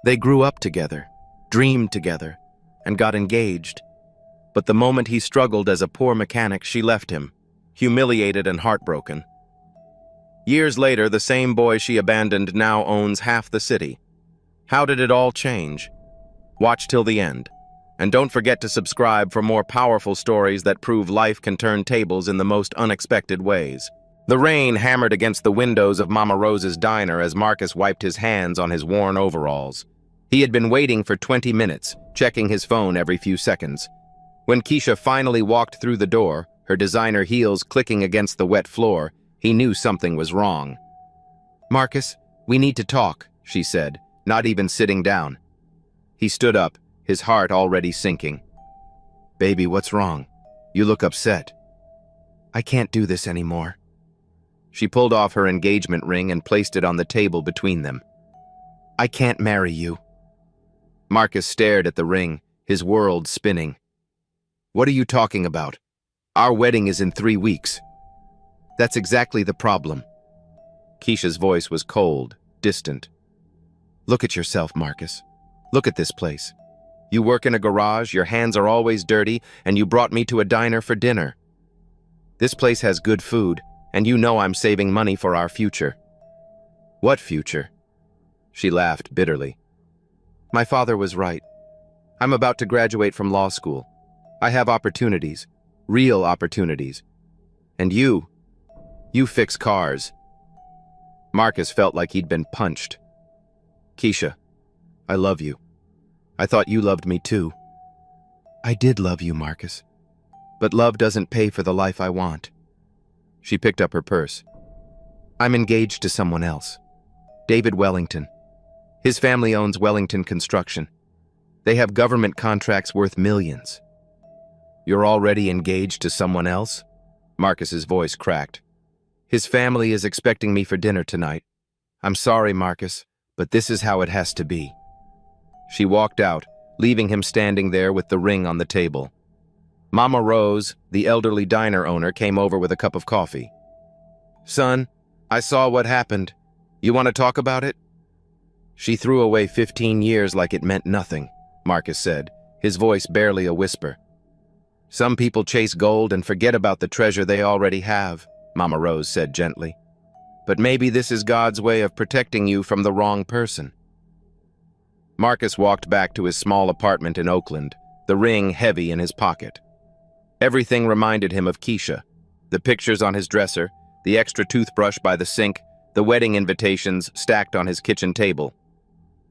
They grew up together, dreamed together, and got engaged. But the moment he struggled as a poor mechanic, she left him, humiliated and heartbroken. Years later, the same boy she abandoned now owns half the city. How did it all change? Watch till the end. And don't forget to subscribe for more powerful stories that prove life can turn tables in the most unexpected ways. The rain hammered against the windows of Mama Rose's diner as Marcus wiped his hands on his worn overalls. He had been waiting for 20 minutes, checking his phone every few seconds. When Keisha finally walked through the door, her designer heels clicking against the wet floor, he knew something was wrong. "Marcus, we need to talk," she said, not even sitting down. He stood up, his heart already sinking. "Baby, what's wrong? You look upset." "I can't do this anymore." She pulled off her engagement ring and placed it on the table between them. "I can't marry you." Marcus stared at the ring, his world spinning. "What are you talking about? Our wedding is in 3 weeks." "That's exactly the problem." Keisha's voice was cold, distant. "Look at yourself, Marcus. Look at this place. You work in a garage, your hands are always dirty, and you brought me to a diner for dinner. This place has good food, and you know I'm saving money for our future." "What future?" She laughed bitterly. "My father was right. I'm about to graduate from law school. I have opportunities, real opportunities. And you fix cars." Marcus felt like he'd been punched. "Keisha, I love you. I thought you loved me too." "I did love you, Marcus. But love doesn't pay for the life I want." She picked up her purse. "I'm engaged to someone else. David Wellington. His family owns Wellington Construction. They have government contracts worth millions." "You're already engaged to someone else?" Marcus's voice cracked. "His family is expecting me for dinner tonight. I'm sorry, Marcus, but this is how it has to be." She walked out, leaving him standing there with the ring on the table. Mama Rose, the elderly diner owner, came over with a cup of coffee. "Son, I saw what happened. You want to talk about it?" "She threw away 15 years like it meant nothing," Marcus said, his voice barely a whisper. "Some people chase gold and forget about the treasure they already have," Mama Rose said gently. "But maybe this is God's way of protecting you from the wrong person." Marcus walked back to his small apartment in Oakland, the ring heavy in his pocket. Everything reminded him of Keisha. The pictures on his dresser, the extra toothbrush by the sink, the wedding invitations stacked on his kitchen table.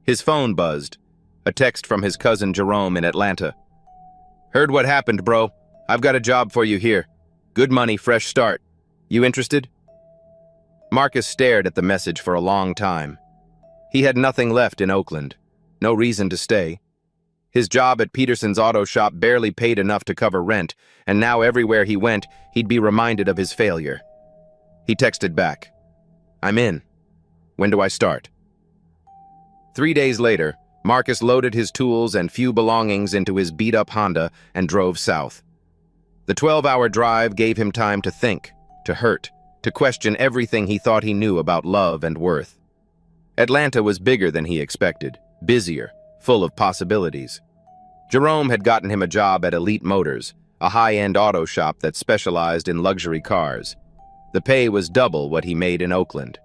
His phone buzzed, a text from his cousin Jerome in Atlanta. "Heard what happened, bro. I've got a job for you here. Good money, fresh start. You interested?" Marcus stared at the message for a long time. He had nothing left in Oakland. No reason to stay. His job at Peterson's auto shop barely paid enough to cover rent, and now everywhere he went, he'd be reminded of his failure. He texted back, "I'm in. When do I start?" 3 days later, Marcus loaded his tools and few belongings into his beat-up Honda and drove south. The 12-hour drive gave him time to think, to hurt, to question everything he thought he knew about love and worth. Atlanta was bigger than he expected, busier, full of possibilities. Jerome had gotten him a job at Elite Motors, a high-end auto shop that specialized in luxury cars. The pay was double what he made in Oakland.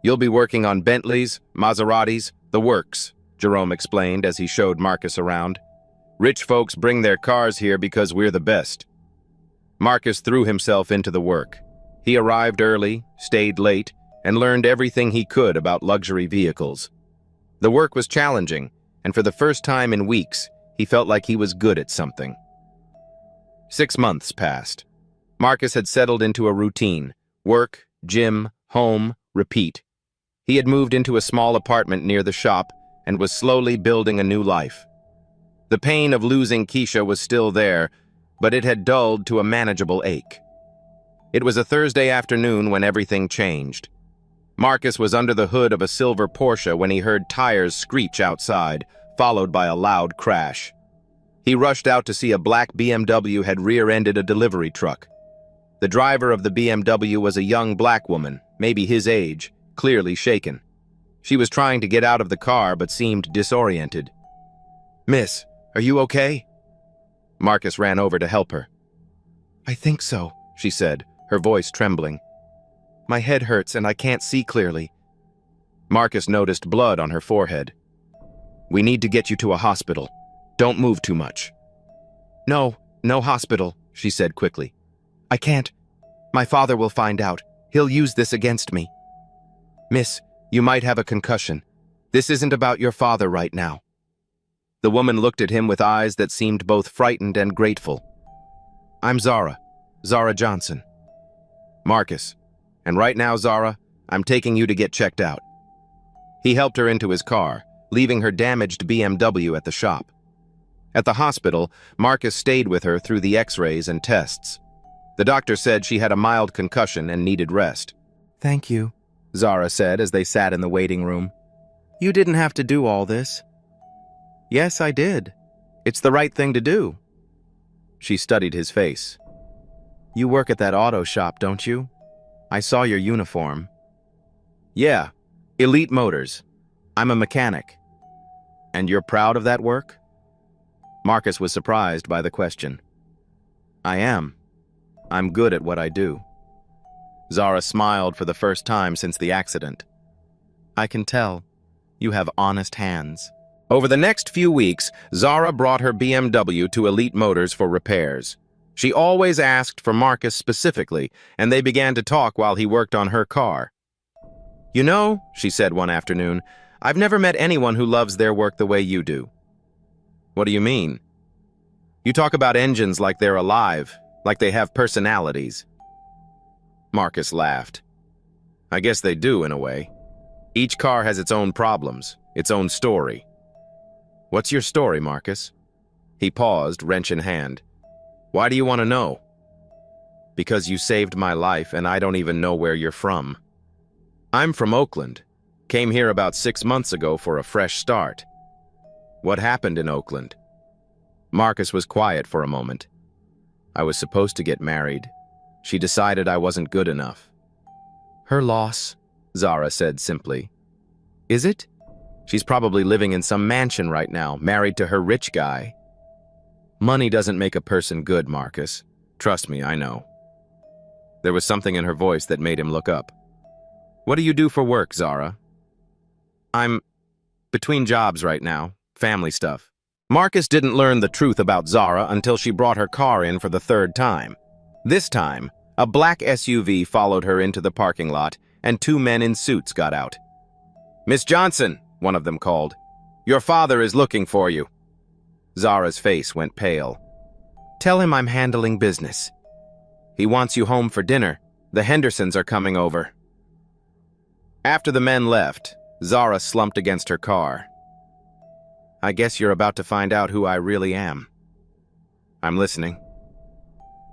"You'll be working on Bentleys, Maseratis, the works," Jerome explained as he showed Marcus around. "Rich folks bring their cars here because we're the best." Marcus threw himself into the work. He arrived early, stayed late, and learned everything he could about luxury vehicles. The work was challenging, and for the first time in weeks, he felt like he was good at something. 6 months passed. Marcus had settled into a routine: work, gym, home, repeat. He had moved into a small apartment near the shop and was slowly building a new life. The pain of losing Keisha was still there, but it had dulled to a manageable ache. It was a Thursday afternoon when everything changed. Marcus was under the hood of a silver Porsche when he heard tires screech outside, followed by a loud crash. He rushed out to see a black BMW had rear-ended a delivery truck. The driver of the BMW was a young black woman, maybe his age, clearly shaken. She was trying to get out of the car but seemed disoriented. "Miss, are you okay?" Marcus ran over to help her. "I think so," she said, her voice trembling. "My head hurts and I can't see clearly." Marcus noticed blood on her forehead. "We need to get you to a hospital. Don't move too much." No hospital," she said quickly. "I can't. My father will find out. He'll use this against me." "Miss, you might have a concussion. This isn't about your father right now." The woman looked at him with eyes that seemed both frightened and grateful. "I'm Zara Johnson." "Marcus. And right now, Zara, I'm taking you to get checked out." He helped her into his car, leaving her damaged BMW at the shop. At the hospital, Marcus stayed with her through the x-rays and tests. The doctor said she had a mild concussion and needed rest. "Thank you," Zara said as they sat in the waiting room. "You didn't have to do all this." "Yes, I did. It's the right thing to do." She studied his face. "You work at that auto shop, don't you? I saw your uniform." "Yeah, Elite Motors. I'm a mechanic." "And you're proud of that work?" Marcus was surprised by the question. "I am. I'm good at what I do." Zara smiled for the first time since the accident. "I can tell. You have honest hands." Over the next few weeks, Zara brought her BMW to Elite Motors for repairs. She always asked for Marcus specifically, and they began to talk while he worked on her car. "You know," she said one afternoon, "I've never met anyone who loves their work the way you do." "What do you mean?" "You talk about engines like they're alive, like they have personalities." Marcus laughed. "I guess they do in a way. Each car has its own problems, its own story." "What's your story, Marcus?" He paused, wrench in hand. "Why do you want to know?" "Because you saved my life and I don't even know where you're from." "I'm from Oakland. Came here about 6 months ago for a fresh start." "What happened in Oakland?" Marcus was quiet for a moment. "I was supposed to get married. She decided I wasn't good enough." "Her loss," Zara said simply. "Is it? She's probably living in some mansion right now, married to her rich guy." "Money doesn't make a person good, Marcus. Trust me, I know." There was something in her voice that made him look up. "What do you do for work, Zara?" "I'm between jobs right now, family stuff." Marcus didn't learn the truth about Zara until she brought her car in for the 3rd time. This time, a black SUV followed her into the parking lot, and 2 men in suits got out. "Miss Johnson," one of them called, "your father is looking for you." Zara's face went pale. "Tell him I'm handling business. He wants you home for dinner. The Hendersons are coming over." After the men left, Zara slumped against her car. "I guess you're about to find out who I really am." "I'm listening."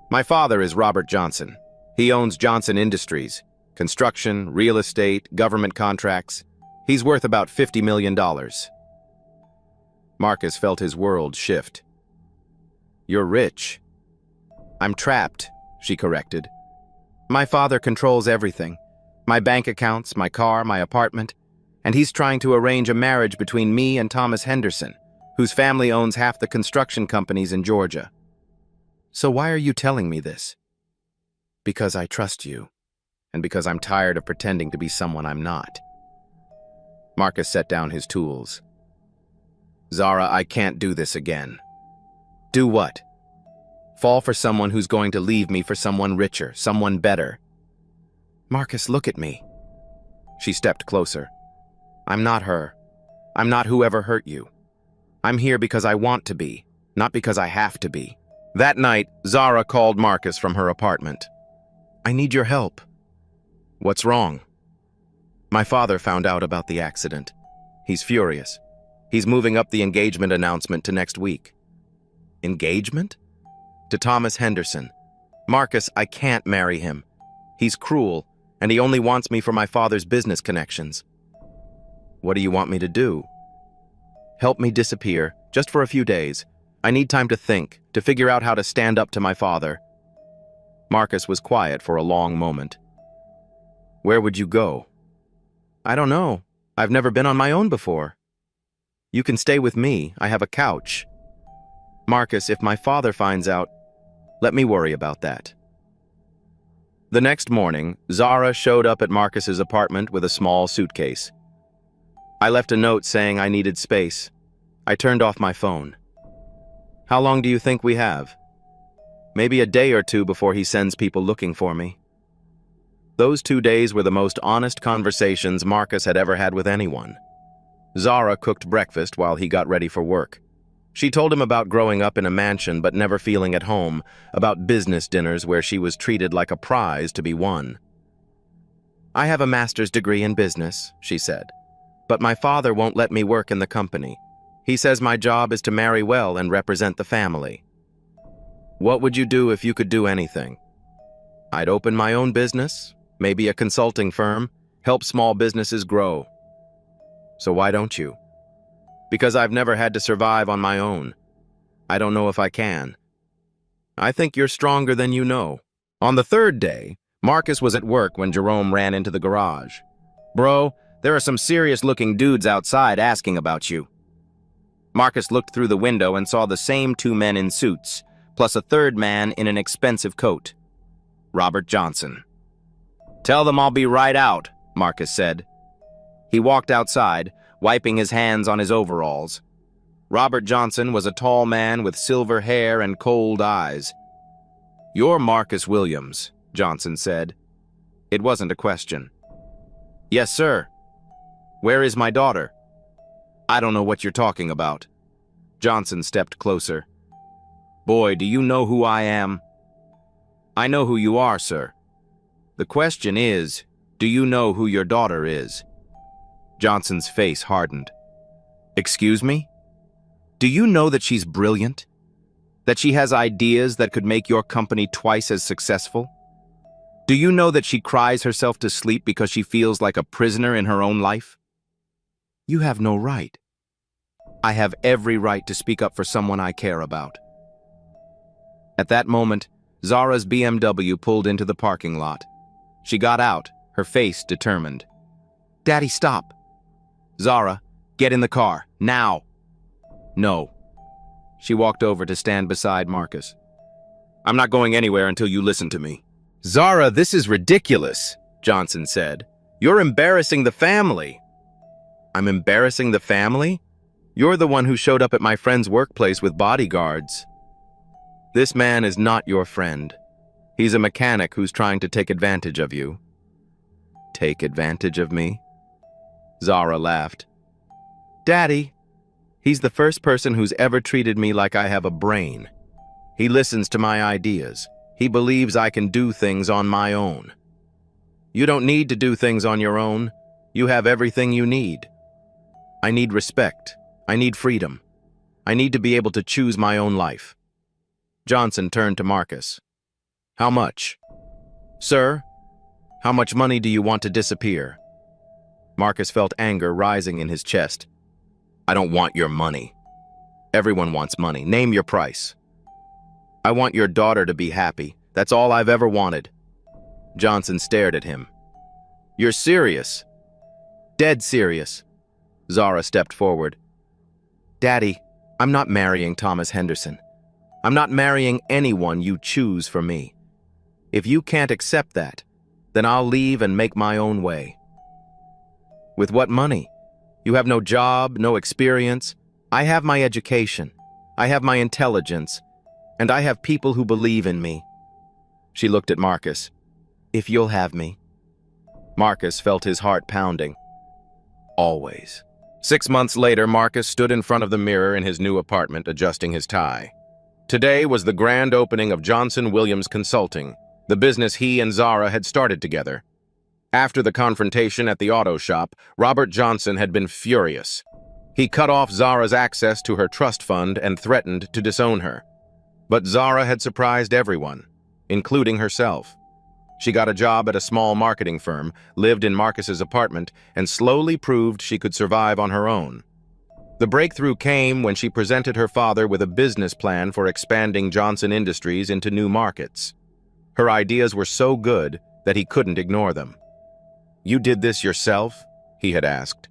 "My father is Robert Johnson. He owns Johnson Industries, construction, real estate, government contracts. He's worth about $50 million. Marcus felt his world shift. "You're rich." "I'm trapped," she corrected. "My father controls everything. My bank accounts, my car, my apartment. And he's trying to arrange a marriage between me and Thomas Henderson, whose family owns half the construction companies in Georgia." "So why are you telling me this?" "Because I trust you, and because I'm tired of pretending to be someone I'm not." Marcus set down his tools. "Zara, I can't do this again." "Do what?" "Fall for someone who's going to leave me for someone richer, someone better." "Marcus, look at me." She stepped closer. "I'm not her. I'm not whoever hurt you. I'm here because I want to be, not because I have to be." That night, Zara called Marcus from her apartment. "I need your help." "What's wrong?" "My father found out about the accident. He's furious. He's moving up the engagement announcement to next week." "Engagement?" "To Thomas Henderson. Marcus, I can't marry him. He's cruel, and he only wants me for my father's business connections." "What do you want me to do?" "Help me disappear, just for a few days. I need time to think, to figure out how to stand up to my father." Marcus was quiet for a long moment. "Where would you go?" "I don't know. I've never been on my own before. You can stay with me. I have a couch. Marcus, if my father finds out, let me worry about that. The next morning, Zara showed up at Marcus's apartment with a small suitcase. I left a note saying I needed space. I turned off my phone. How long do you think we have? Maybe a day or two before he sends people looking for me. Those 2 days were the most honest conversations Marcus had ever had with anyone. Zara cooked breakfast while he got ready for work. She told him about growing up in a mansion but never feeling at home, about business dinners where she was treated like a prize to be won. I have a master's degree in business, she said, but my father won't let me work in the company. He says my job is to marry well and represent the family. What would you do if you could do anything? I'd open my own business, maybe a consulting firm, help small businesses grow. So why don't you? Because I've never had to survive on my own. I don't know if I can. I think you're stronger than you know. On the third day, Marcus was at work when Jerome ran into the garage. Bro, there are some serious-looking dudes outside asking about you. Marcus looked through the window and saw the same 2 men in suits, plus a third man in an expensive coat. Robert Johnson. Tell them I'll be right out, Marcus said. He walked outside, wiping his hands on his overalls. Robert Johnson was a tall man with silver hair and cold eyes. You're Marcus Williams, Johnson said. It wasn't a question. Yes, sir. Where is my daughter? I don't know what you're talking about. Johnson stepped closer. Boy, do you know who I am? I know who you are, sir. The question is, do you know who your daughter is? Johnson's face hardened. Excuse me? Do you know that she's brilliant? That she has ideas that could make your company twice as successful? Do you know that she cries herself to sleep because she feels like a prisoner in her own life? You have no right. I have every right to speak up for someone I care about. At that moment, Zara's BMW pulled into the parking lot. She got out, her face determined. Daddy, stop. Zara, get in the car, now. No. She walked over to stand beside Marcus. I'm not going anywhere until you listen to me. Zara, this is ridiculous, Johnson said. You're embarrassing the family. I'm embarrassing the family? You're the one who showed up at my friend's workplace with bodyguards. This man is not your friend. He's a mechanic who's trying to take advantage of you. Take advantage of me? Zara laughed. Daddy, he's the first person who's ever treated me like I have a brain. He listens to my ideas. He believes I can do things on my own. You don't need to do things on your own. You have everything you need. I need respect. I need freedom. I need to be able to choose my own life. Johnson turned to Marcus. How much? Sir, how much money do you want to disappear? Marcus felt anger rising in his chest. I don't want your money. Everyone wants money. Name your price. I want your daughter to be happy. That's all I've ever wanted. Johnson stared at him. You're serious? Dead serious. Zara stepped forward. Daddy, I'm not marrying Thomas Henderson. I'm not marrying anyone you choose for me. If you can't accept that, then I'll leave and make my own way. With what money? You have no job, no experience. I have my education. I have my intelligence. And I have people who believe in me. She looked at Marcus. If you'll have me. Marcus felt his heart pounding. Always. 6 months later, Marcus stood in front of the mirror in his new apartment, adjusting his tie. Today was the grand opening of Johnson Williams Consulting, the business he and Zara had started together. After the confrontation at the auto shop, Robert Johnson had been furious. He cut off Zara's access to her trust fund and threatened to disown her. But Zara had surprised everyone, including herself. She got a job at a small marketing firm, lived in Marcus's apartment, and slowly proved she could survive on her own. The breakthrough came when she presented her father with a business plan for expanding Johnson Industries into new markets. Her ideas were so good that he couldn't ignore them. You did this yourself? He had asked.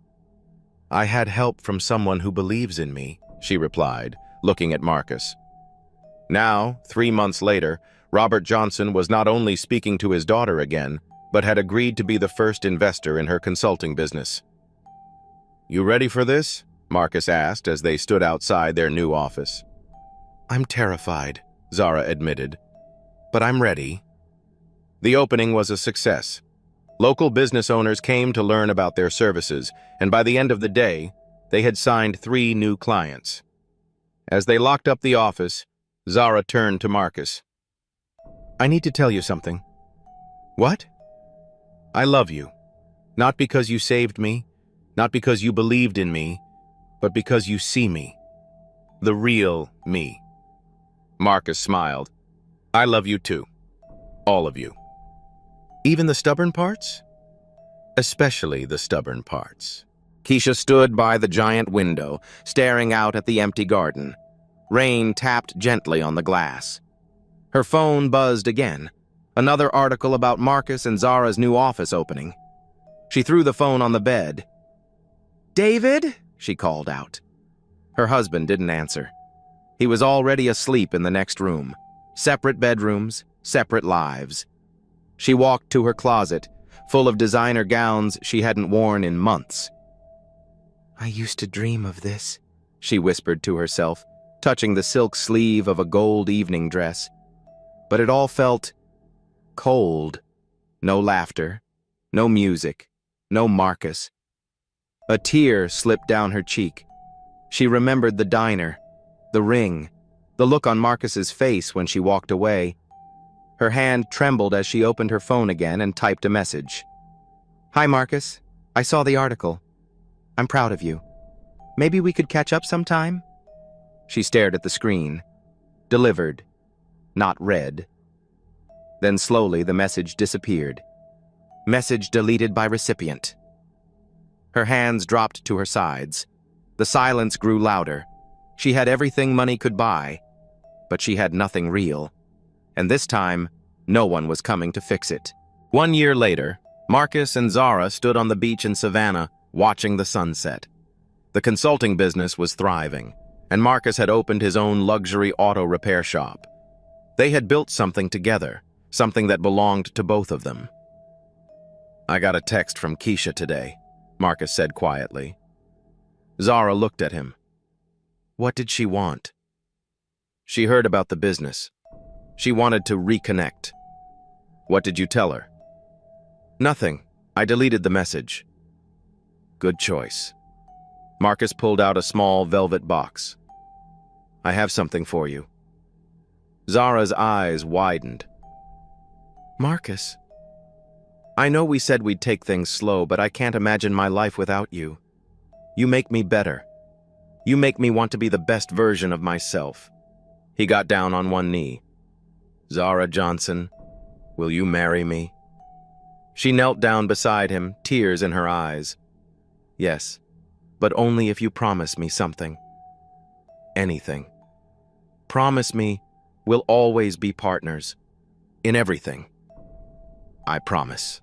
I had help from someone who believes in me, she replied, looking at Marcus. Now, 3 months later, Robert Johnson was not only speaking to his daughter again, but had agreed to be the first investor in her consulting business. "You ready for this?" Marcus asked as they stood outside their new office. "I'm terrified," Zara admitted, "but I'm ready." The opening was a success. Local business owners came to learn about their services, and by the end of the day, they had signed 3 new clients. As they locked up the office, Zara turned to Marcus. "I need to tell you something." "What?" "I love you. Not because you saved me, not because you believed in me, but because you see me. The real me." Marcus smiled. "I love you too. All of you." "Even the stubborn parts?" "Especially the stubborn parts." Keisha stood by the giant window, staring out at the empty garden. Rain tapped gently on the glass. Her phone buzzed again. Another article about Marcus and Zara's new office opening. She threw the phone on the bed. "David?" she called out. Her husband didn't answer. He was already asleep in the next room. Separate bedrooms, separate lives. She walked to her closet, full of designer gowns she hadn't worn in months. "I used to dream of this," she whispered to herself, touching the silk sleeve of a gold evening dress. But it all felt cold. No laughter, no music, no Marcus. A tear slipped down her cheek. She remembered the diner, the ring, the look on Marcus's face when she walked away. Her hand trembled as she opened her phone again and typed a message. "Hi, Marcus. I saw the article. I'm proud of you. Maybe we could catch up sometime?" She stared at the screen. Delivered, not read. Then slowly the message disappeared. Message deleted by recipient. Her hands dropped to her sides. The silence grew louder. She had everything money could buy, but she had nothing real. And this time, no one was coming to fix it. 1 year later, Marcus and Zara stood on the beach in Savannah, watching the sunset. The consulting business was thriving, and Marcus had opened his own luxury auto repair shop. They had built something together, something that belonged to both of them. "I got a text from Keisha today," Marcus said quietly. Zara looked at him. What did she want? She heard about the business. She wanted to reconnect. "What did you tell her?" "Nothing. I deleted the message." "Good choice." Marcus pulled out a small velvet box. "I have something for you." Zara's eyes widened. "Marcus, I know we said we'd take things slow, but I can't imagine my life without you. You make me better. You make me want to be the best version of myself." He got down on one knee. "Zara Johnson, will you marry me?" She knelt down beside him, tears in her eyes. "Yes, but only if you promise me something. Anything. Promise me we'll always be partners. In everything." "I promise."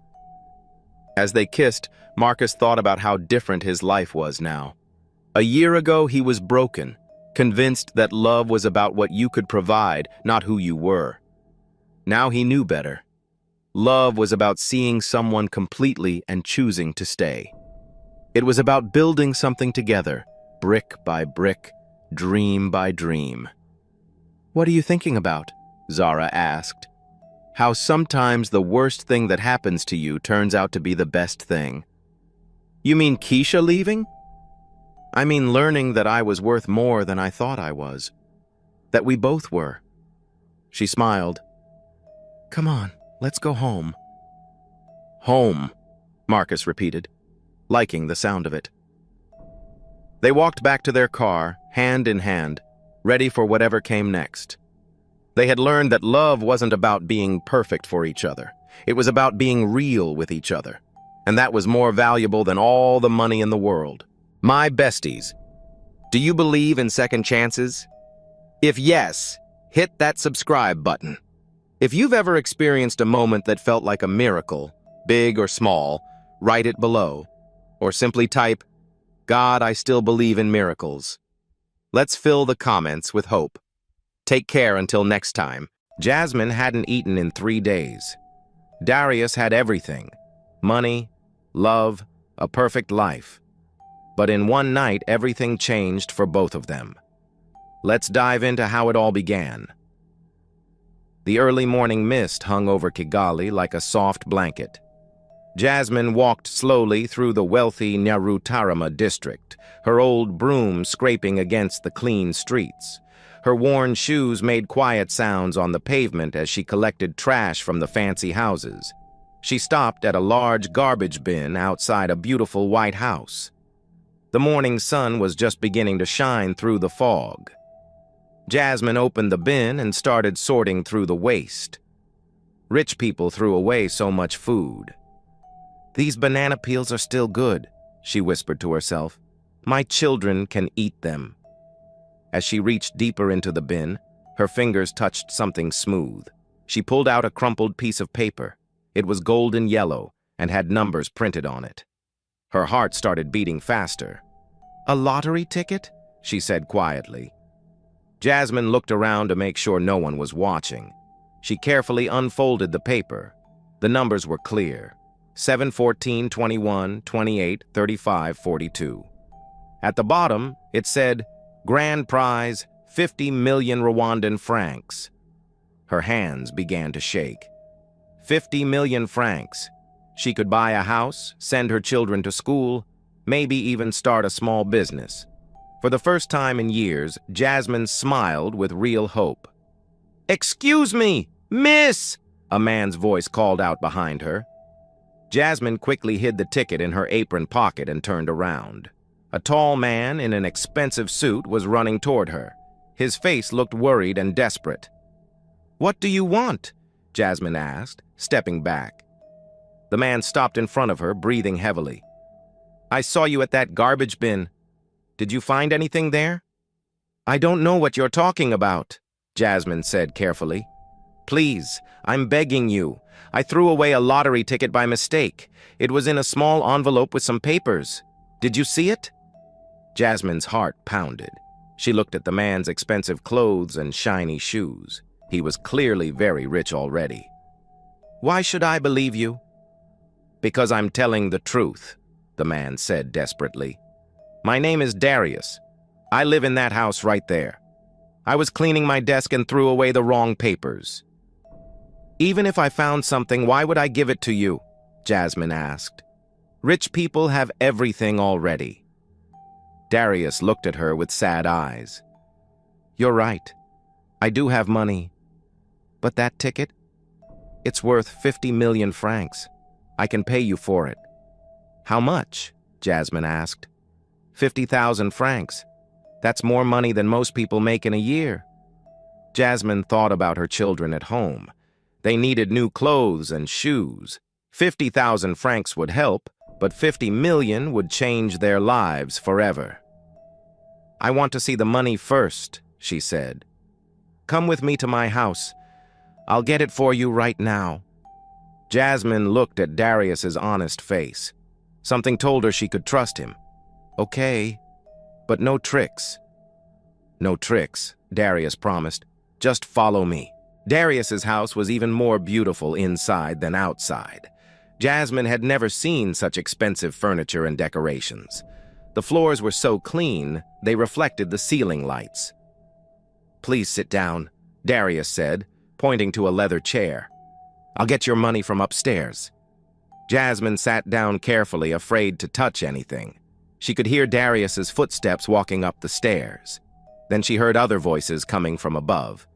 As they kissed, Marcus thought about how different his life was now. A year ago, he was broken, convinced that love was about what you could provide, not who you were. Now he knew better. Love was about seeing someone completely and choosing to stay. It was about building something together, brick by brick, dream by dream. "What are you thinking about?" Zara asked. "How sometimes the worst thing that happens to you turns out to be the best thing." "You mean Keisha leaving?" "I mean learning that I was worth more than I thought I was. That we both were." She smiled. "Come on, let's go home." "Home," Marcus repeated, liking the sound of it. They walked back to their car, hand in hand, ready for whatever came next. They had learned that love wasn't about being perfect for each other. It was about being real with each other. And that was more valuable than all the money in the world. My besties, do you believe in second chances? If yes, hit that subscribe button. If you've ever experienced a moment that felt like a miracle, big or small, write it below. Or simply type, God, I still believe in miracles. Let's fill the comments with hope. Take care until next time. Jasmine hadn't eaten in 3 days. Darius had everything: money, love, a perfect life. But in one night, everything changed for both of them. Let's dive into how it all began. The early morning mist hung over Kigali like a soft blanket. Jasmine walked slowly through the wealthy Nyarutarama district, her old broom scraping against the clean streets. Her worn shoes made quiet sounds on the pavement as she collected trash from the fancy houses. She stopped at a large garbage bin outside a beautiful white house. The morning sun was just beginning to shine through the fog. Jasmine opened the bin and started sorting through the waste. Rich people threw away so much food. "These banana peels are still good," she whispered to herself. "My children can eat them." As she reached deeper into the bin, her fingers touched something smooth. She pulled out a crumpled piece of paper. It was golden yellow and had numbers printed on it. Her heart started beating faster. "A lottery ticket?" she said quietly. Jasmine looked around to make sure no one was watching. She carefully unfolded the paper. The numbers were clear: 7, 14, 21, 28, 35, 42. At the bottom, it said, "Grand prize, 50 million Rwandan francs." Her hands began to shake. 50 million francs. She could buy a house, send her children to school, maybe even start a small business. For the first time in years, Jasmine smiled with real hope. "Excuse me, miss!" a man's voice called out behind her. Jasmine quickly hid the ticket in her apron pocket and turned around. A tall man in an expensive suit was running toward her. His face looked worried and desperate. "What do you want?" Jasmine asked, stepping back. The man stopped in front of her, breathing heavily. "I saw you at that garbage bin. Did you find anything there?" "I don't know what you're talking about," Jasmine said carefully. "Please, I'm begging you. I threw away a lottery ticket by mistake. It was in a small envelope with some papers. Did you see it?" Jasmine's heart pounded. She looked at the man's expensive clothes and shiny shoes. He was clearly very rich already. "Why should I believe you?" "Because I'm telling the truth," the man said desperately. "My name is Darius. I live in that house right there. I was cleaning my desk and threw away the wrong papers." "Even if I found something, why would I give it to you?" Jasmine asked. "Rich people have everything already." Darius looked at her with sad eyes. "You're right. I do have money. But that ticket? It's worth 50 million francs. I can pay you for it." "How much?" Jasmine asked. 50,000 francs. That's more money than most people make in a year. Jasmine thought about her children at home. They needed new clothes and shoes. 50,000 francs would help, but 50 million would change their lives forever. "I want to see the money first," she said. "Come with me to my house. I'll get it for you right now." Jasmine looked at Darius's honest face. Something told her she could trust him. "Okay, but no tricks." "No tricks," Darius promised. "Just follow me." Darius's house was even more beautiful inside than outside. Jasmine had never seen such expensive furniture and decorations. The floors were so clean, they reflected the ceiling lights. "Please sit down," Darius said, pointing to a leather chair. "I'll get your money from upstairs." Jasmine sat down carefully, afraid to touch anything. She could hear Darius's footsteps walking up the stairs. Then she heard other voices coming from above.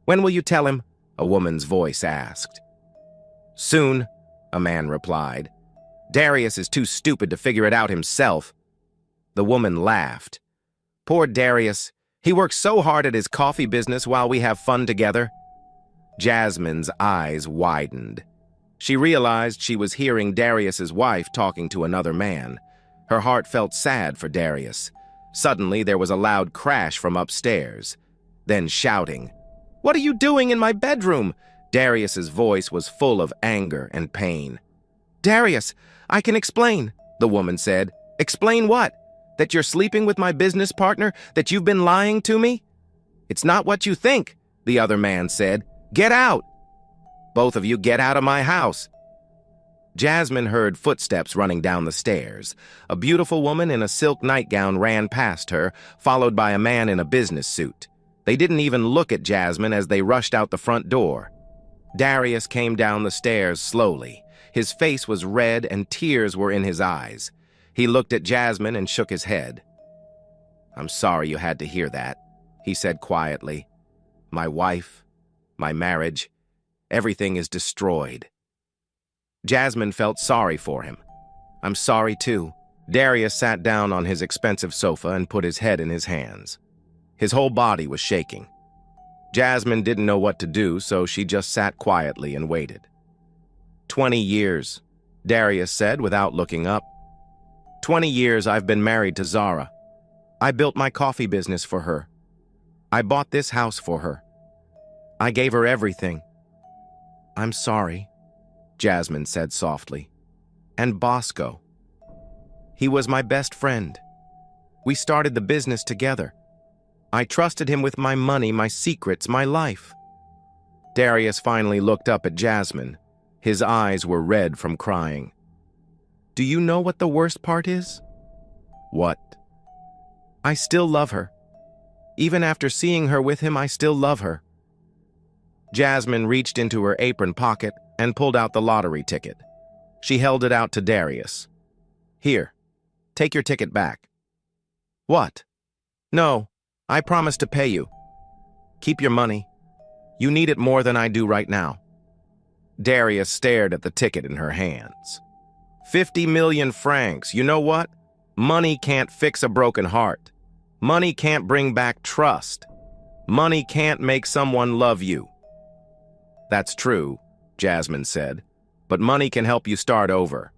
"When will you tell him?" a woman's voice asked. "Soon," a man replied. "Darius is too stupid to figure it out himself." The woman laughed. "Poor Darius. He works so hard at his coffee business while we have fun together." Jasmine's eyes widened. She realized she was hearing Darius's wife talking to another man. Her heart felt sad for Darius. Suddenly, there was a loud crash from upstairs. Then shouting. "What are you doing in my bedroom?" Darius's voice was full of anger and pain. "Darius, I can explain," the woman said. "Explain what?" That you're sleeping with my business partner? That you've been lying to me?" "It's not what you think," the other man said. "Get out! Both of you get out of my house." Jasmine heard footsteps running down the stairs. A beautiful woman in a silk nightgown ran past her, followed by a man in a business suit. They didn't even look at Jasmine as they rushed out the front door. Darius came down the stairs slowly. His face was red and tears were in his eyes. He looked at Jasmine and shook his head. "I'm sorry you had to hear that," he said quietly. "My wife, my marriage, everything is destroyed." Jasmine felt sorry for him. "I'm sorry too." Darius sat down on his expensive sofa and put his head in his hands. His whole body was shaking. Jasmine didn't know what to do, so she just sat quietly and waited. 20 years, Darius said without looking up. 20 years I've been married to Zara. I built my coffee business for her. I bought this house for her. I gave her everything. "I'm sorry," Jasmine said softly. "And Bosco. He was my best friend. We started the business together. I trusted him with my money, my secrets, my life." Darius finally looked up at Jasmine. His eyes were red from crying. "Do you know what the worst part is?" "What?" "I still love her. Even after seeing her with him, I still love her." Jasmine reached into her apron pocket and pulled out the lottery ticket. She held it out to Darius. "Here, take your ticket back." "What?" "No, I promise to pay you. Keep your money. You need it more than I do right now." Darius stared at the ticket in her hands. 50 million francs. You know what? Money can't fix a broken heart. Money can't bring back trust. Money can't make someone love you. "That's true," Jasmine said, "but money can help you start over."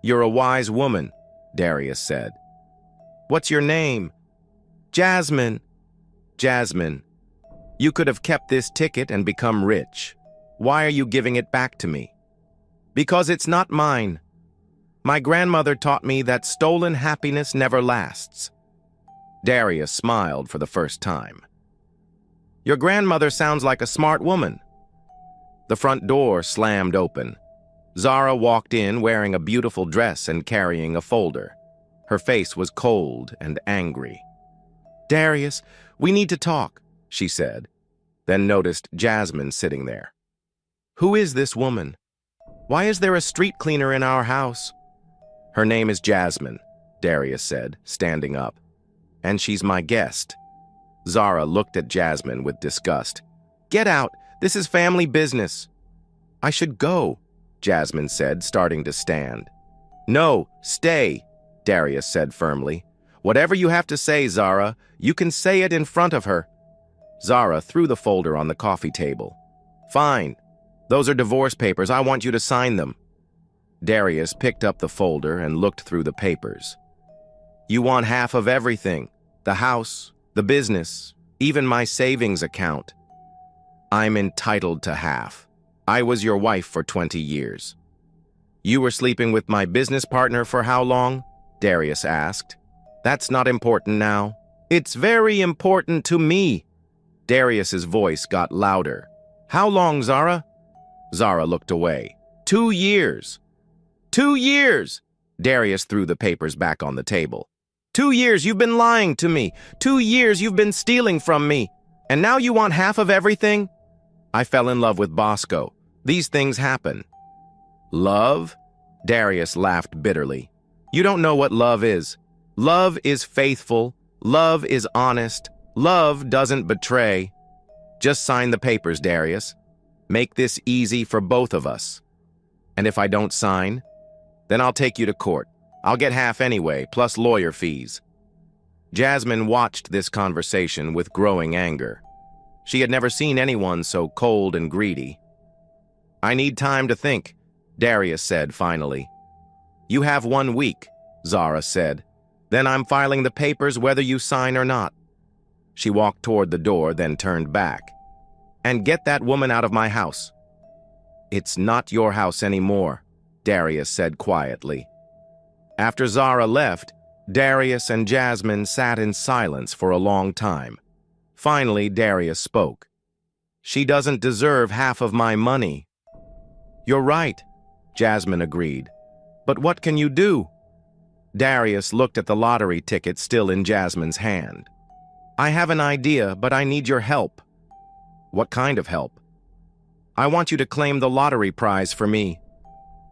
"You're a wise woman," Darius said. "What's your name?" "Jasmine." "Jasmine, you could have kept this ticket and become rich. Why are you giving it back to me?" "Because it's not mine. My grandmother taught me that stolen happiness never lasts." Darius smiled for the first time. "Your grandmother sounds like a smart woman." The front door slammed open. Zara walked in wearing a beautiful dress and carrying a folder. Her face was cold and angry. "Darius, we need to talk," she said, then noticed Jasmine sitting there. "Who is this woman? Why is there a street cleaner in our house?" "Her name is Jasmine," Darius said, standing up. "And she's my guest." Zara looked at Jasmine with disgust. "Get out! This is family business." "I should go," Jasmine said, starting to stand. "No, stay," Darius said firmly. "Whatever you have to say, Zara, you can say it in front of her." Zara threw the folder on the coffee table. "Fine. Those are divorce papers. I want you to sign them." Darius picked up the folder and looked through the papers. "You want half of everything. The house, the business, even my savings account." "I'm entitled to half. I was your wife for 20 years. "You were sleeping with my business partner for how long?" Darius asked. "That's not important now." "It's very important to me." Darius's voice got louder. "How long, Zara?" Zara looked away. 2 years. 2 years! Darius threw the papers back on the table. 2 years you've been lying to me. 2 years you've been stealing from me. And now you want half of everything? I fell in love with Bosco. These things happen. Love? Darius laughed bitterly. You don't know what love is. Love is faithful. Love is honest. Love doesn't betray. Just sign the papers, Darius. Make this easy for both of us. And if I don't sign, then I'll take you to court. I'll get half anyway, plus lawyer fees. Jasmine watched this conversation with growing anger. She had never seen anyone so cold and greedy. I need time to think, Darius said finally. You have 1 week, Zara said. Then I'm filing the papers whether you sign or not. She walked toward the door, then turned back. And get that woman out of my house. It's not your house anymore, Darius said quietly. After Zara left, Darius and Jasmine sat in silence for a long time. Finally, Darius spoke. "She doesn't deserve half of my money." "You're right," Jasmine agreed. "But what can you do?" Darius looked at the lottery ticket still in Jasmine's hand. "I have an idea, but I need your help." "What kind of help?" "I want you to claim the lottery prize for me."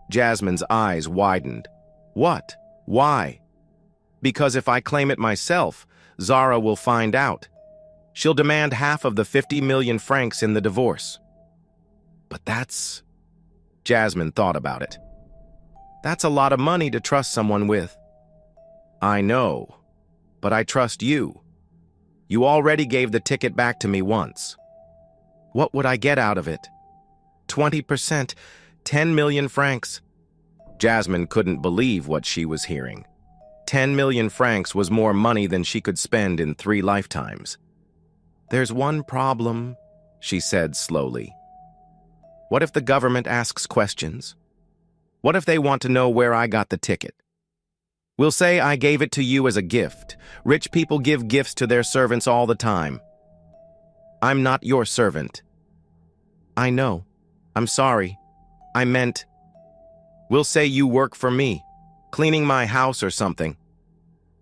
Jasmine's eyes widened. "What? Why?" "Because if I claim it myself, Zara will find out. She'll demand half of the 50 million francs in the divorce." "But that's..." Jasmine thought about it. "That's a lot of money to trust someone with." "I know, but I trust you. You already gave the ticket back to me once." "What would I get out of it?" 20%, 10 million francs. Jasmine couldn't believe what she was hearing. 10 million francs was more money than she could spend in 3 lifetimes. "There's one problem," she said slowly. "What if the government asks questions? What if they want to know where I got the ticket? We'll say I gave it to you as a gift. Rich people give gifts to their servants all the time. I'm not your servant." "I know. I'm sorry. I meant..." "We'll say you work for me, cleaning my house or something."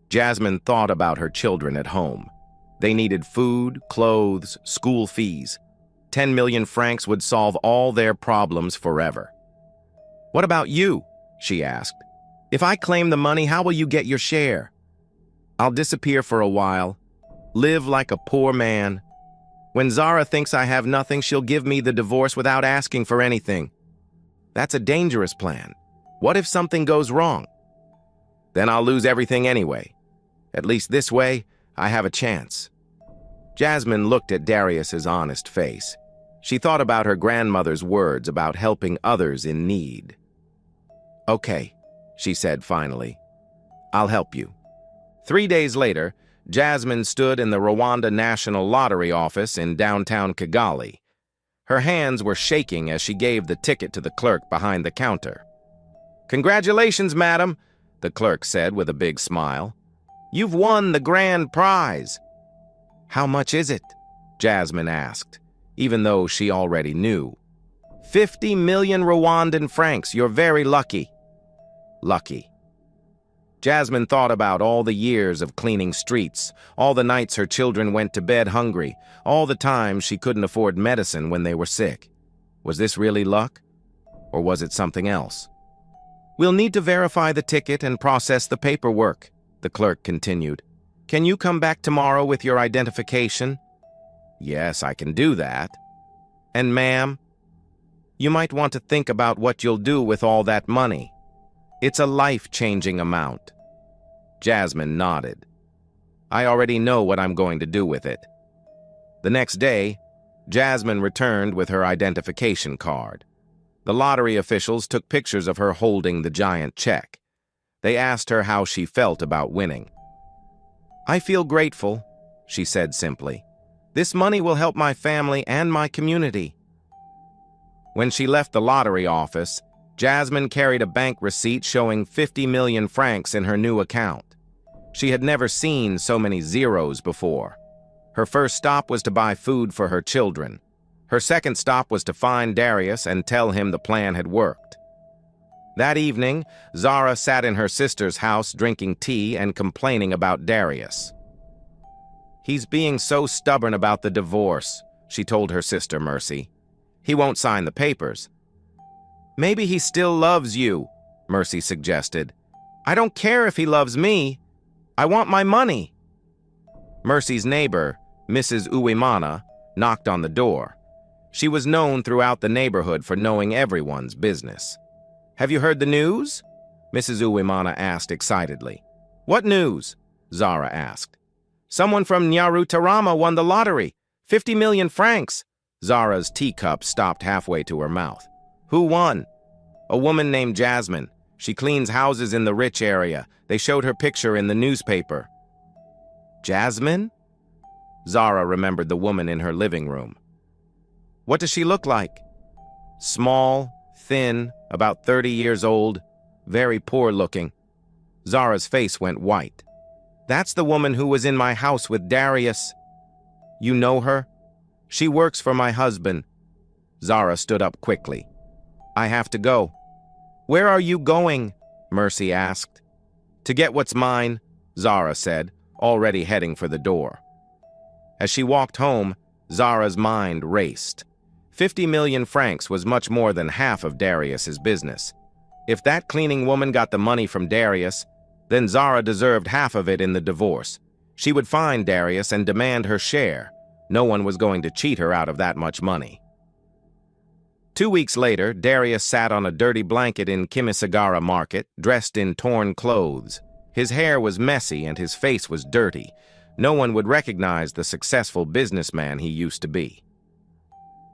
Jasmine thought about her children at home. They needed food, clothes, school fees. 10 million francs would solve all their problems forever. "What about you?" she asked. "If I claim the money, how will you get your share?" "I'll disappear for a while, live like a poor man. When Zara thinks I have nothing, she'll give me the divorce without asking for anything. That's a dangerous plan. What if something goes wrong? Then I'll lose everything anyway. At least this way, I have a chance." Jasmine looked at Darius's honest face. She thought about her grandmother's words about helping others in need. "Okay," she said finally. "I'll help you." 3 days later, Jasmine stood in the Rwanda National Lottery office in downtown Kigali. Her hands were shaking as she gave the ticket to the clerk behind the counter. "Congratulations, madam," the clerk said with a big smile. "You've won the grand prize." "How much is it?" Jasmine asked, even though she already knew. 50 million Rwandan francs. You're very lucky." Lucky. Jasmine thought about all the years of cleaning streets, all the nights her children went to bed hungry, all the times she couldn't afford medicine when they were sick. Was this really luck? Or was it something else? "We'll need to verify the ticket and process the paperwork," the clerk continued. "Can you come back tomorrow with your identification?" "Yes, I can do that." "And ma'am, you might want to think about what you'll do with all that money. It's a life-changing amount." Jasmine nodded. "I already know what I'm going to do with it." The next day, Jasmine returned with her identification card. The lottery officials took pictures of her holding the giant check. They asked her how she felt about winning. "I feel grateful," she said simply. "This money will help my family and my community." When she left the lottery office, Jasmine carried a bank receipt showing 50 million francs in her new account. She had never seen so many zeros before. Her first stop was to buy food for her children. Her second stop was to find Darius and tell him the plan had worked. That evening, Zara sat in her sister's house drinking tea and complaining about Darius. "He's being so stubborn about the divorce," she told her sister Mercy. "He won't sign the papers." "Maybe he still loves you," Mercy suggested. "I don't care if he loves me. I want my money." Mercy's neighbor, Mrs. Uwimana, knocked on the door. She was known throughout the neighborhood for knowing everyone's business. "Have you heard the news?" Mrs. Uwimana asked excitedly. "What news?" Zara asked. "Someone from Nyarutarama won the lottery. 50 million francs. Zara's teacup stopped halfway to her mouth. "Who won?" "A woman named Jasmine. She cleans houses in the rich area. They showed her picture in the newspaper." "Jasmine?" Zara remembered the woman in her living room. "What does she look like?" "Small, thin, about 30 years old, very poor looking." Zara's face went white. That's the woman who was in my house with Darius. You know her? She works for my husband. Zara stood up quickly. I have to go. Where are you going? Mercy asked. To get what's mine, Zara said, already heading for the door. As she walked home, Zara's mind raced. 50 million francs was much more than half of Darius's business. If that cleaning woman got the money from Darius, then Zara deserved half of it in the divorce. She would find Darius and demand her share. No one was going to cheat her out of that much money. 2 weeks later, Darius sat on a dirty blanket in Kimisagara Market, dressed in torn clothes. His hair was messy and his face was dirty. No one would recognize the successful businessman he used to be.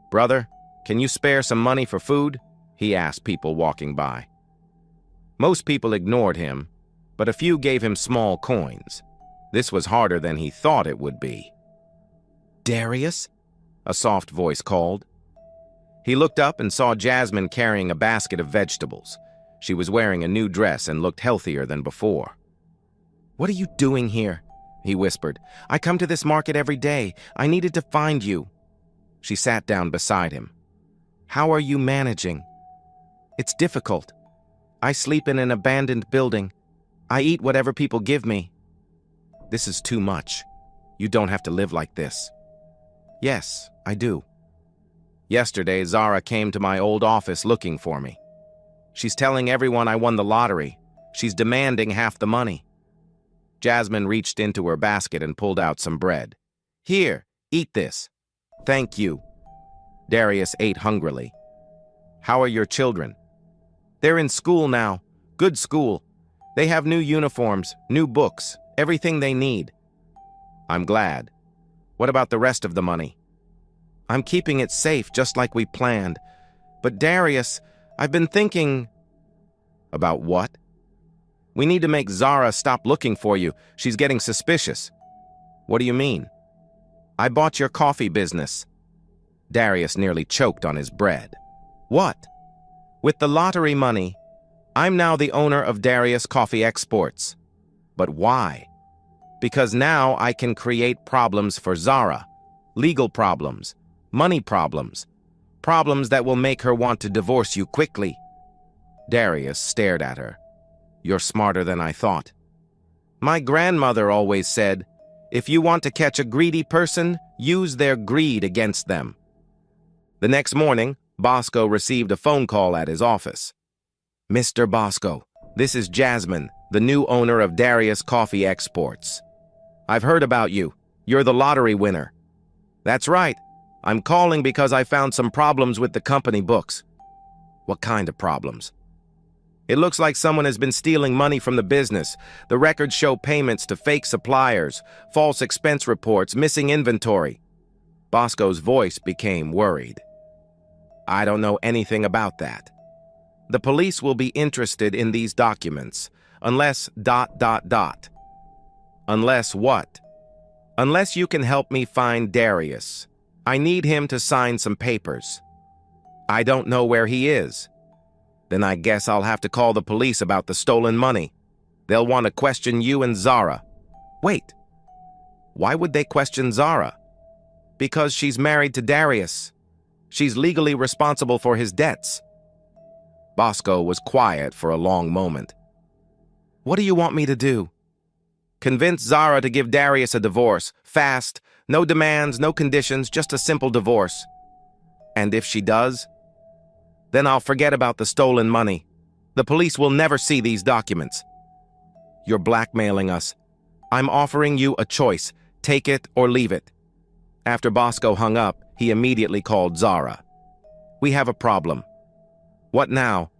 Brother, can you spare some money for food? He asked people walking by. Most people ignored him, but a few gave him small coins. This was harder than he thought it would be. Darius? A soft voice called. He looked up and saw Jasmine carrying a basket of vegetables. She was wearing a new dress and looked healthier than before. What are you doing here? He whispered. I come to this market every day. I needed to find you. She sat down beside him. How are you managing? It's difficult. I sleep in an abandoned building. I eat whatever people give me. This is too much. You don't have to live like this. Yes, I do. Yesterday, Zara came to my old office looking for me. She's telling everyone I won the lottery. She's demanding half the money. Jasmine reached into her basket and pulled out some bread. Here, eat this. Thank you. Darius ate hungrily. How are your children? They're in school now. Good school. They have new uniforms, new books, everything they need. I'm glad. What about the rest of the money? I'm keeping it safe just like we planned. But Darius, I've been thinking... About what? We need to make Zara stop looking for you. She's getting suspicious. What do you mean? I bought your coffee business. Darius nearly choked on his bread. What? With the lottery money, I'm now the owner of Darius Coffee Exports. But why? Because now I can create problems for Zara. Legal problems, money problems, problems that will make her want to divorce you quickly. Darius stared at her. You're smarter than I thought. My grandmother always said, if you want to catch a greedy person, use their greed against them. The next morning, Bosco received a phone call at his office. Mr. Bosco, this is Jasmine, the new owner of Darius Coffee Exports. I've heard about you. You're the lottery winner. That's right. I'm calling because I found some problems with the company books. What kind of problems? It looks like someone has been stealing money from the business. The records show payments to fake suppliers, false expense reports, missing inventory. Bosco's voice became worried. I don't know anything about that. The police will be interested in these documents, unless ... Unless what? Unless you can help me find Darius. I need him to sign some papers. I don't know where he is. Then I guess I'll have to call the police about the stolen money. They'll want to question you and Zara. Wait. Why would they question Zara? Because she's married to Darius. She's legally responsible for his debts. Bosco was quiet for a long moment. What do you want me to do? Convince Zara to give Darius a divorce. Fast. No demands, no conditions, just a simple divorce. And if she does, then I'll forget about the stolen money. The police will never see these documents. You're blackmailing us. I'm offering you a choice. Take it or leave it. After Bosco hung up, he immediately called Zara. We have a problem. What now?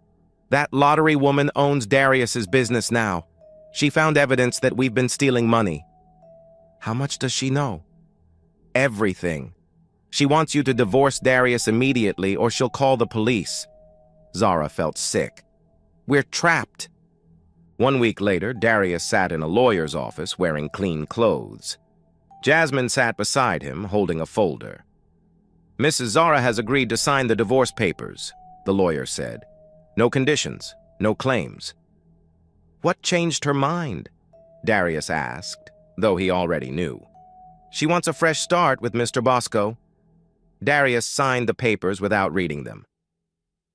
That lottery woman owns Darius's business now. She found evidence that we've been stealing money. How much does she know? Everything. She wants you to divorce Darius immediately or she'll call the police. Zara felt sick. We're trapped. 1 week later, Darius sat in a lawyer's office wearing clean clothes. Jasmine sat beside him, holding a folder. Mrs. Zara has agreed to sign the divorce papers, the lawyer said. No conditions, no claims. What changed her mind? Darius asked, though he already knew. She wants a fresh start with Mr. Bosco. Darius signed the papers without reading them.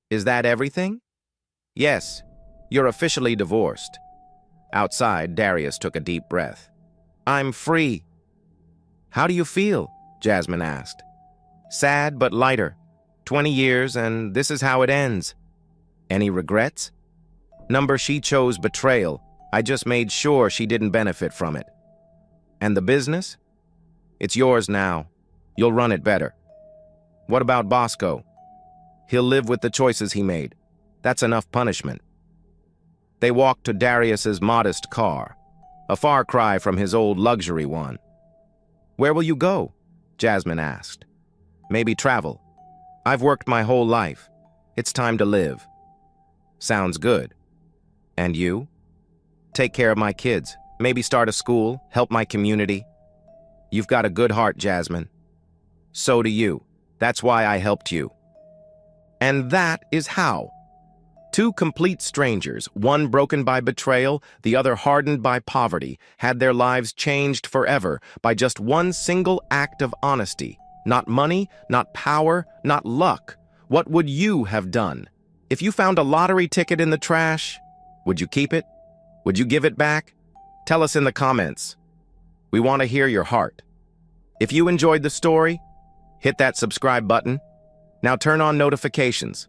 Is that everything? Yes, you're officially divorced. Outside, Darius took a deep breath. I'm free. How do you feel? Jasmine asked. Sad but lighter. 20 years and this is how it ends. Any regrets? Number she chose betrayal. I just made sure she didn't benefit from it. And the business? It's yours now. You'll run it better. What about Bosco? He'll live with the choices he made. That's enough punishment. They walked to Darius's modest car, a far cry from his old luxury one. Where will you go? Jasmine asked. Maybe travel. I've worked my whole life. It's time to live. Sounds good. And you? Take care of my kids. Maybe start a school, help my community. You've got a good heart, Jasmine. So do you. That's why I helped you. And that is how. Two complete strangers, one broken by betrayal, the other hardened by poverty, had their lives changed forever by just one single act of honesty. Not money, not power, not luck. What would you have done? If you found a lottery ticket in the trash, would you keep it? Would you give it back? Tell us in the comments. We want to hear your heart. If you enjoyed the story, hit that subscribe button. Now turn on notifications.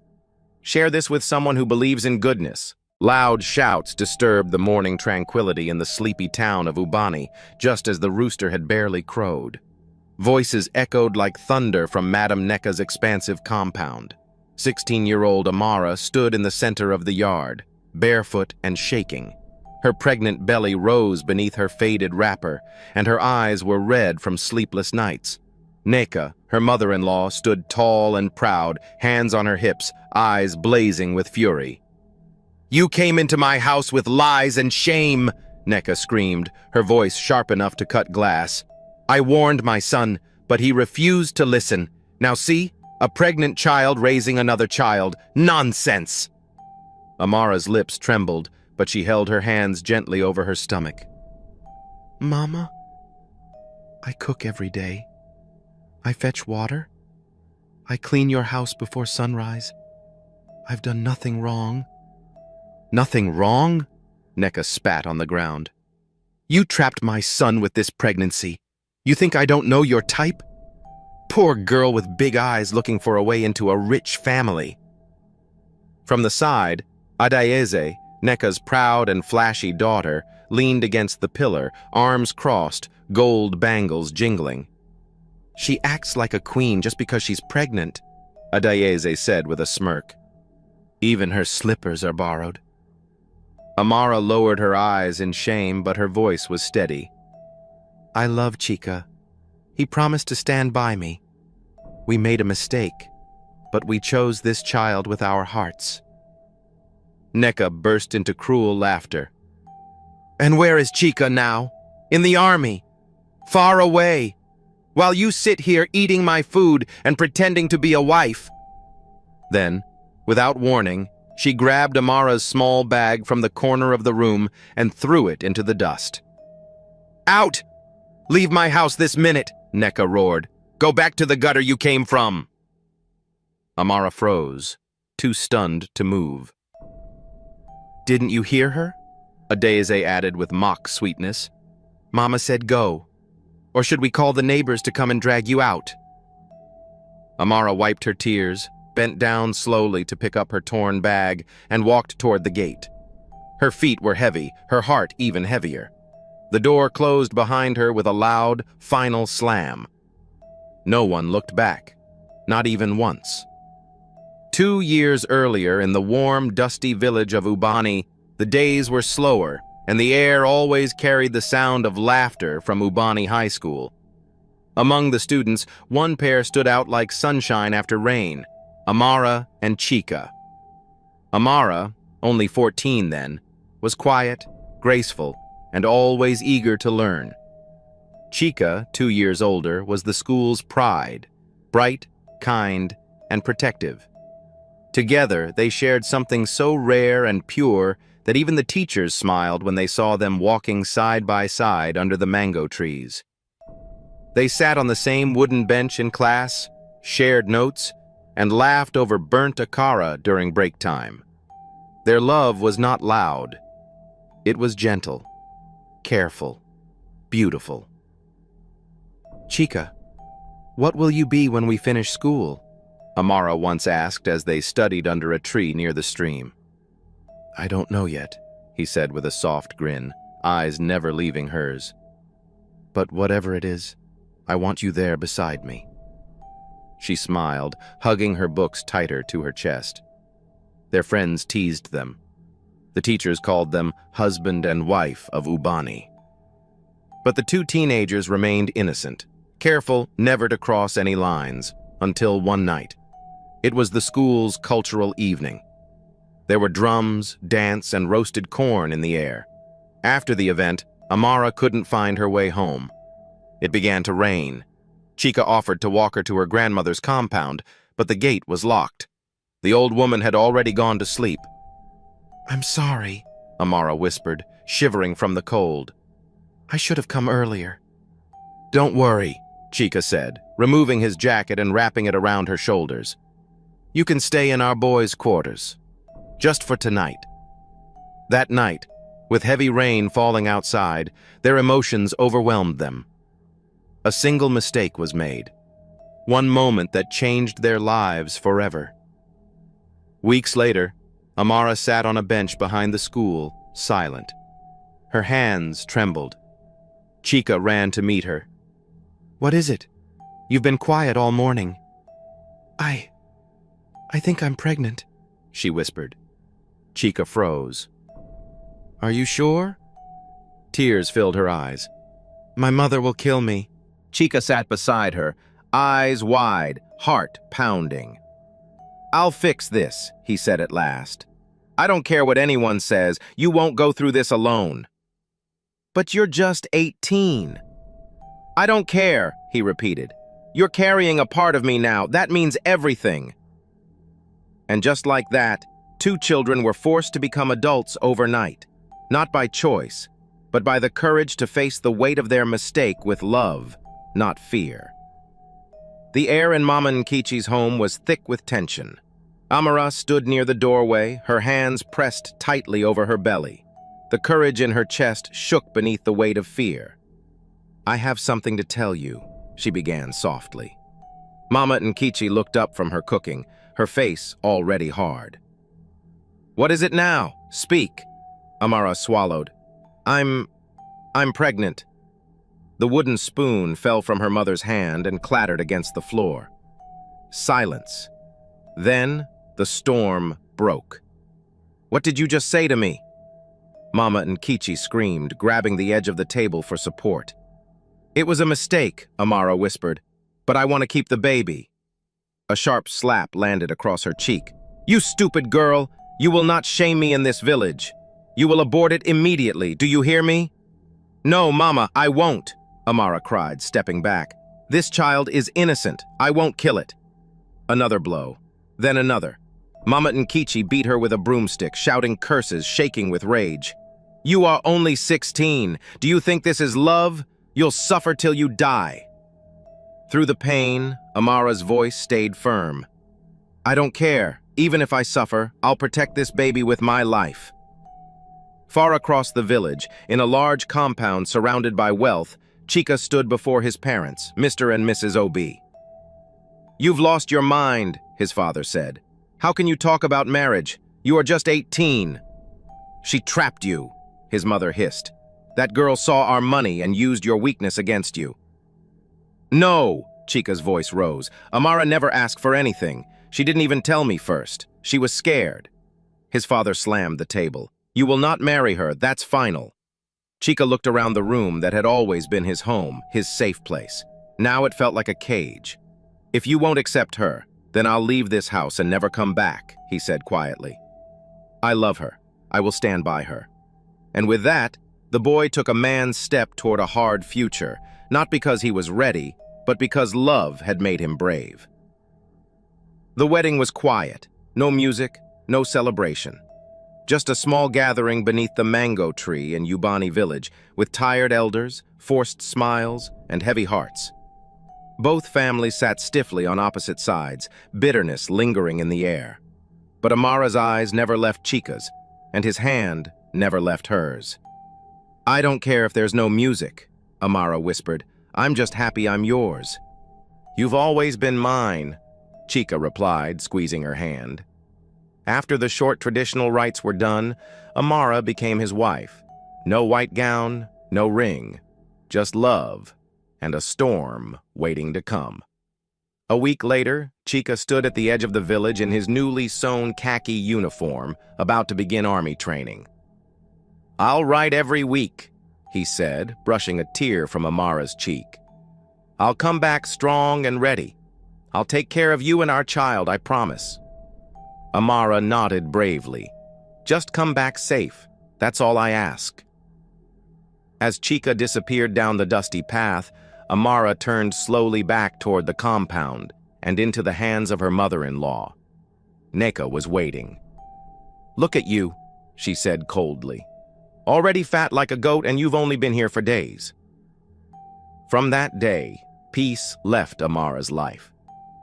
Share this with someone who believes in goodness. Loud shouts disturbed the morning tranquility in the sleepy town of Ubani, just as the rooster had barely crowed. Voices echoed like thunder from Madame Neka's expansive compound. 16-year-old Amara stood in the center of the yard, barefoot and shaking. Her pregnant belly rose beneath her faded wrapper, and her eyes were red from sleepless nights. Neka, her mother-in-law, stood tall and proud, hands on her hips, eyes blazing with fury. You came into my house with lies and shame, Neka screamed, her voice sharp enough to cut glass. I warned my son, but he refused to listen. Now see, a pregnant child raising another child. Nonsense! Amara's lips trembled, but she held her hands gently over her stomach. Mama, I cook every day. I fetch water. I clean your house before sunrise. I've done nothing wrong. Nothing wrong? Neka spat on the ground. You trapped my son with this pregnancy. You think I don't know your type? Poor girl with big eyes looking for a way into a rich family. From the side, Adayeze, Neka's proud and flashy daughter, leaned against the pillar, arms crossed, gold bangles jingling. She acts like a queen just because she's pregnant, Adayeze said with a smirk. Even her slippers are borrowed. Amara lowered her eyes in shame, but her voice was steady. I love Chika. He promised to stand by me. We made a mistake, but we chose this child with our hearts. Neka burst into cruel laughter. And where is Chika now? In the army. Far away. While you sit here eating my food and pretending to be a wife. Then, without warning, she grabbed Amara's small bag from the corner of the room and threw it into the dust. Out! Leave my house this minute, Neka roared. Go back to the gutter you came from. Amara froze, too stunned to move. Didn't you hear her? Adayeze added with mock sweetness. Mama said go. Or should we call the neighbors to come and drag you out? Amara wiped her tears, bent down slowly to pick up her torn bag, and walked toward the gate. Her feet were heavy, her heart even heavier. The door closed behind her with a loud, final slam. No one looked back, not even once. 2 years earlier, in the warm, dusty village of Ubani, the days were slower, and the air always carried the sound of laughter from Ubani High School. Among the students, one pair stood out like sunshine after rain, Amara and Chika. Amara, only 14 then, was quiet, graceful, and always eager to learn. Chika, 2 years older, was the school's pride, bright, kind, and protective. Together, they shared something so rare and pure that even the teachers smiled when they saw them walking side by side under the mango trees. They sat on the same wooden bench in class, shared notes, and laughed over burnt akara during break time. Their love was not loud. It was gentle, careful, beautiful. "Chica, what will you be when we finish school?" Amara once asked as they studied under a tree near the stream. "I don't know yet," he said with a soft grin, eyes never leaving hers. "But whatever it is, I want you there beside me." She smiled, hugging her books tighter to her chest. Their friends teased them. The teachers called them husband and wife of Ubani. But the two teenagers remained innocent, careful never to cross any lines, until one night. It was the school's cultural evening. There were drums, dance, and roasted corn in the air. After the event, Amara couldn't find her way home. It began to rain. Chica offered to walk her to her grandmother's compound, but the gate was locked. The old woman had already gone to sleep. "I'm sorry," Amara whispered, shivering from the cold. "I should have come earlier." "Don't worry," Chica said, removing his jacket and wrapping it around her shoulders. "You can stay in our boys' quarters. Just for tonight." That night, with heavy rain falling outside, their emotions overwhelmed them. A single mistake was made. One moment that changed their lives forever. Weeks later, Amara sat on a bench behind the school, silent. Her hands trembled. Chica ran to meet her. "What is it? You've been quiet all morning." I think I'm pregnant," she whispered. Chica froze. "Are you sure?" Tears filled her eyes. "My mother will kill me." Chica sat beside her, eyes wide, heart pounding. "I'll fix this," he said at last. "I don't care what anyone says, you won't go through this alone." "But you're just 18. "I don't care," he repeated. "You're carrying a part of me now. That means everything." And just like that, two children were forced to become adults overnight, not by choice, but by the courage to face the weight of their mistake with love, not fear. The air in Mama Nkichi's home was thick with tension. Amara stood near the doorway, her hands pressed tightly over her belly. The courage in her chest shook beneath the weight of fear. "I have something to tell you," she began softly. Mama Nkichi looked up from her cooking, her face already hard. "What is it now? Speak." Amara swallowed. I'm pregnant." The wooden spoon fell from her mother's hand and clattered against the floor. Silence. Then the storm broke. "What did you just say to me?" Mama Nkichi screamed, grabbing the edge of the table for support. "It was a mistake," Amara whispered, "but I want to keep the baby." A sharp slap landed across her cheek. "You stupid girl! You will not shame me in this village. You will abort it immediately, do you hear me?" "No, Mama, I won't," Amara cried, stepping back. "This child is innocent. I won't kill it." Another blow, then another. Mama Nkichi beat her with a broomstick, shouting curses, shaking with rage. "You are only 16. Do you think this is love? You'll suffer till you die." Through the pain, Amara's voice stayed firm. "I don't care. Even if I suffer, I'll protect this baby with my life." Far across the village, in a large compound surrounded by wealth, Chica stood before his parents, Mr. and Mrs. O.B. "You've lost your mind," his father said. "How can you talk about marriage? You are just 18. "She trapped you," his mother hissed. "That girl saw our money and used your weakness against you." "No," Chica's voice rose. "Amara never asked for anything. She didn't even tell me first. She was scared." His father slammed the table. "You will not marry her, that's final." Chica looked around the room that had always been his home, his safe place. Now it felt like a cage. "If you won't accept her, then I'll leave this house and never come back," he said quietly. "I love her. I will stand by her." And with that, the boy took a man's step toward a hard future, not because he was ready, but because love had made him brave. The wedding was quiet, no music, no celebration. Just a small gathering beneath the mango tree in Ubani village, with tired elders, forced smiles, and heavy hearts. Both families sat stiffly on opposite sides, bitterness lingering in the air. But Amara's eyes never left Chica's, and his hand never left hers. "I don't care if there's no music," Amara whispered. "I'm just happy I'm yours." "You've always been mine," Chica replied, squeezing her hand. After the short traditional rites were done, Amara became his wife. No white gown, no ring, just love and a storm waiting to come. A week later, Chica stood at the edge of the village in his newly sewn khaki uniform, about to begin army training. "I'll write every week," he said, brushing a tear from Amara's cheek. "I'll come back strong and ready. I'll take care of you and our child, I promise." Amara nodded bravely. "Just come back safe. That's all I ask." As Chica disappeared down the dusty path, Amara turned slowly back toward the compound and into the hands of her mother-in-law. Neka was waiting. "Look at you," she said coldly. "Already fat like a goat, and you've only been here for days." From that day, peace left Amara's life.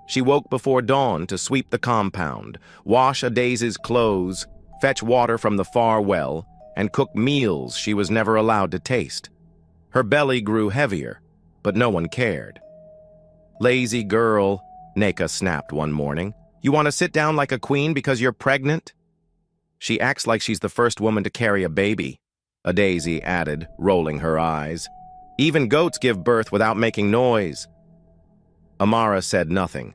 She woke before dawn to sweep the compound, wash Adaise's clothes, fetch water from the far well, and cook meals she was never allowed to taste. Her belly grew heavier, but no one cared. "Lazy girl," Neka snapped one morning. "You want to sit down like a queen because you're pregnant?" "She acts like she's the first woman to carry a baby," Adaise added, rolling her eyes. "Even goats give birth without making noise." Amara said nothing.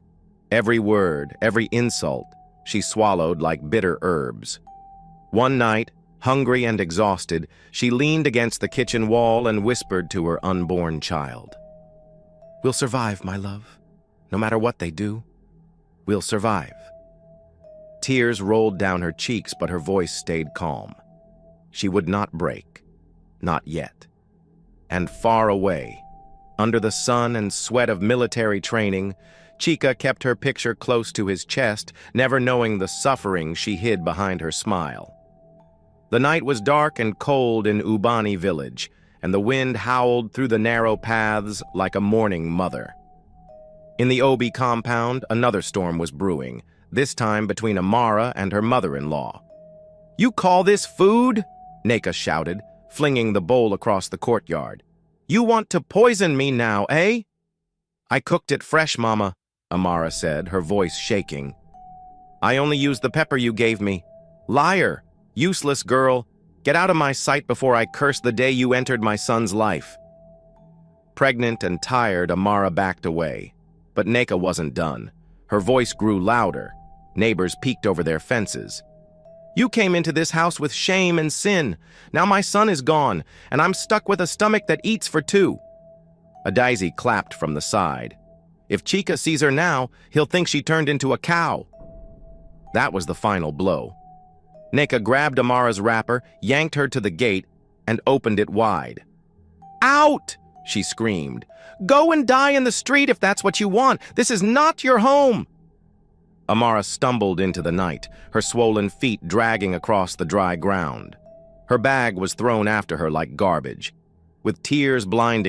Every word, every insult, she swallowed like bitter herbs. One night, hungry and exhausted, she leaned against the kitchen wall and whispered to her unborn child. "We'll survive, my love. No matter what they do, we'll survive." Tears rolled down her cheeks, but her voice stayed calm. She would not break. Not yet. And far away, under the sun and sweat of military training, Chica kept her picture close to his chest, never knowing the suffering she hid behind her smile. The night was dark and cold in Ubani village, and the wind howled through the narrow paths like a mourning mother. In the Obi compound, another storm was brewing, this time between Amara and her mother-in-law. "You call this food?" Neka shouted, flinging the bowl across the courtyard. "You want to poison me now, eh?" "I cooked it fresh, Mama," Amara said, her voice shaking. "I only used the pepper you gave me. Liar! Useless girl! Get out of my sight before I curse the day you entered my son's life." Pregnant and tired, Amara backed away. But Neka wasn't done. Her voice grew louder. Neighbors peeked over their fences. "You came into this house with shame and sin. Now my son is gone, and I'm stuck with a stomach that eats for two." Adaise clapped from the side. "If Chica sees her now, he'll think she turned into a cow." That was the final blow. Neka grabbed Amara's wrapper, yanked her to the gate, and opened it wide. "Out!" she screamed. "Go and die in the street if that's what you want. This is not your home." Amara stumbled into the night, her swollen feet dragging across the dry ground. Her bag was thrown after her like garbage. With tears blinding